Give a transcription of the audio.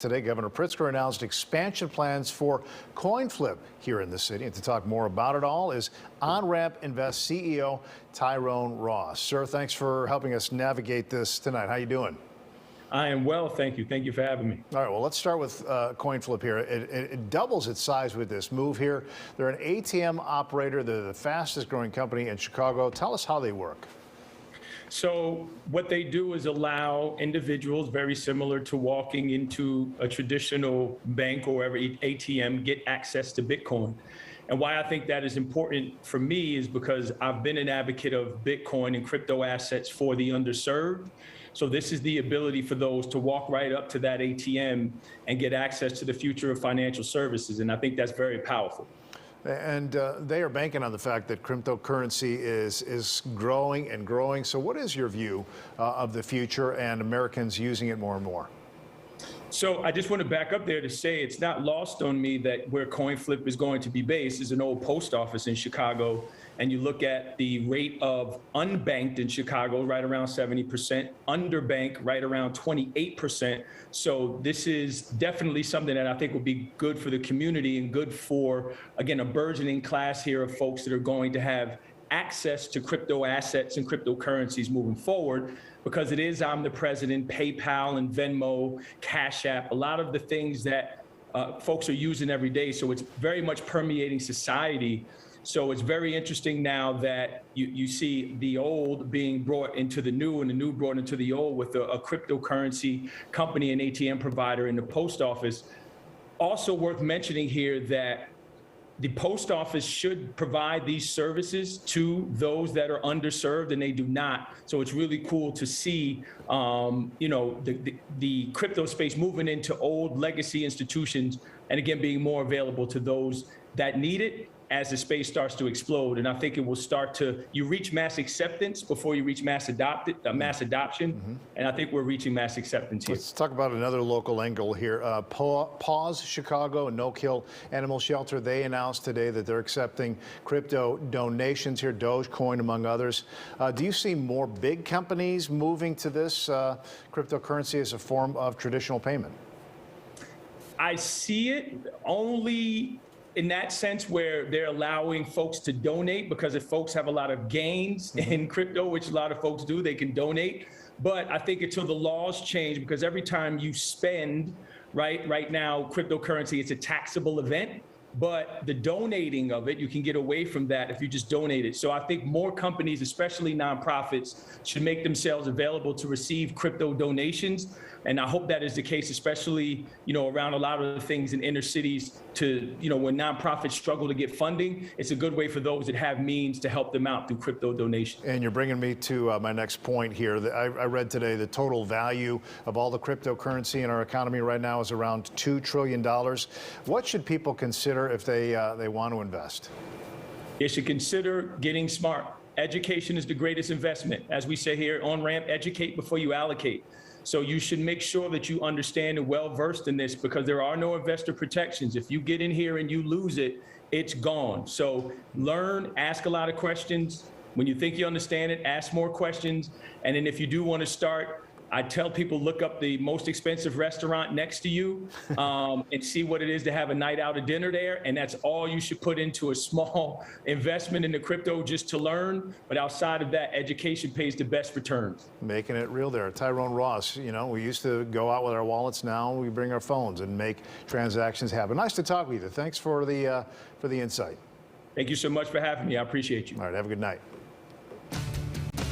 Today, Governor Pritzker announced expansion plans for CoinFlip here in the city. And to talk more about it all is OnRamp Invest CEO Tyrone Ross. Sir, thanks for helping us navigate this tonight. How you doing? I am well, thank you. Thank you for having me. All right, well, let's start with CoinFlip here. It doubles its size with this move here. They're an ATM operator. They're the fastest growing company in Chicago. Tell us how they work. So what they do is allow individuals, very similar to walking into a traditional bank or every ATM, get access to Bitcoin. And why I think that is important for me is because I've been an advocate of Bitcoin and crypto assets for the underserved. So this is the ability for those to walk right up to that ATM and get access to the future of financial services. And I think that's very powerful. And they are banking on the fact that cryptocurrency is growing and growing. So what is your view of the future and Americans using it more and more? So I just want to back up there to say it's not lost on me that where CoinFlip is going to be based is an old post office in Chicago. And you look at the rate of unbanked in Chicago, right around 70%, underbanked, right around 28%. So this is definitely something that I think will be good for the community and good for, again, a burgeoning class here of folks that are going to have access to crypto assets and cryptocurrencies moving forward, because it is omnipresent. PayPal and Venmo, Cash App, a lot of the things that folks are using every day. So it's very much permeating society. So it's very interesting now that you see the old being brought into the new and the new brought into the old with a cryptocurrency company and ATM provider in the post office. Also worth mentioning here that the post office should provide these services to those that are underserved, and they do not. So it's really cool to see, the crypto space moving into old legacy institutions, and again, being more available to those that need it as the space starts to explode. And I think it will start to, you reach mass acceptance before you reach mass adoption. And I think we're reaching mass acceptance here. Let's talk about another local angle here. Paws Chicago and No Kill Animal Shelter, they announced today that they're accepting crypto donations here, Dogecoin among others. Do you see more big companies moving to this cryptocurrency as a form of traditional payment? I see it only in that sense where they're allowing folks to donate, because if folks have a lot of gains in crypto, which a lot of folks do, they can donate. But I think until the laws change, because every time you spend, right now, cryptocurrency, it's a taxable event. But the donating of it, you can get away from that if you just donate it. So I think more companies, especially nonprofits, should make themselves available to receive crypto donations. And I hope that is the case, especially, around a lot of the things in inner cities to, when nonprofits struggle to get funding, it's a good way for those that have means to help them out through crypto donations. And you're bringing me to my next point here. I read today the total value of all the cryptocurrency in our economy right now is around $2 trillion. What should people consider if they want to invest? They should consider getting smart. Education is the greatest investment. As we say here on OnRamp, educate before you allocate. So you should make sure that you understand and well-versed in this, because there are no investor protections. If you get in here and you lose it, it's gone. So learn, ask a lot of questions. When you think you understand it, ask more questions. And then if you do want to start, I tell people, look up the most expensive restaurant next to you and see what it is to have a night out of dinner there. And that's all you should put into a small investment in the crypto, just to learn. But outside of that, education pays the best returns. Making it real there. Tyrone Ross, we used to go out with our wallets. Now we bring our phones and make transactions happen. Nice to talk with you. Thanks for the insight. Thank you so much for having me. I appreciate you. All right. Have a good night.